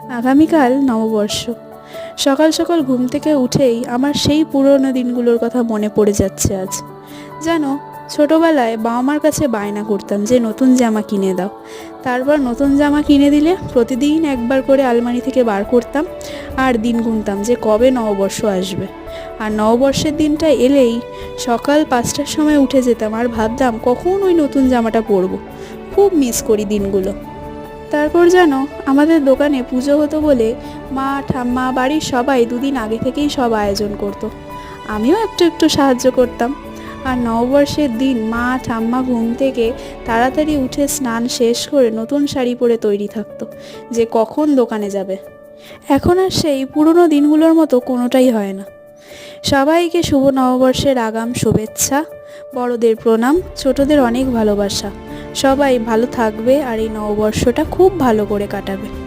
আগামীকাল নববর্ষ। সকাল সকাল ঘুম থেকে উঠেই আমার সেই পুরনো দিনগুলোর কথা মনে পড়ে যাচ্ছে আজ। জানো, ছোটবেলায় বাবা মার কাছে বায়না করতাম যে নতুন জামা কিনে দাও। তারপর নতুন জামা কিনে দিলে প্রতিদিন একবার করে আলমারি থেকে বার করতাম আর দিন গুনতাম যে কবে নববর্ষ আসবে। আর নববর্ষের দিনটা এলেই সকাল 5টার সময় উঠে যেতাম আর ভাবতাম কখন ওই নতুন জামাটা পরবো। খুব মিস করি দিনগুলো। তারপর জানো, আমাদের দোকানে পুজো হতো বলে মা ঠাম্মা বাড়ির সবাই দুদিন আগে থেকেই সব আয়োজন করতো। আমিও একটু একটু সাহায্য করতাম। আর নববর্ষের দিন মা ঠাম্মা ঘুম থেকে তাড়াতাড়ি উঠে স্নান শেষ করে নতুন শাড়ি পরে তৈরি থাকতো যে কখন দোকানে যাবে। এখন আর সেই পুরনো দিনগুলোর মতো কোনোটাই হয় না। সবাইকে শুভ নববর্ষের আগাম শুভেচ্ছা, বড়দের প্রণাম, ছোটদের অনেক ভালোবাসা। সবাই ভালো থাকবে আর এই নববর্ষটা খুব ভালো করে কাটাবে।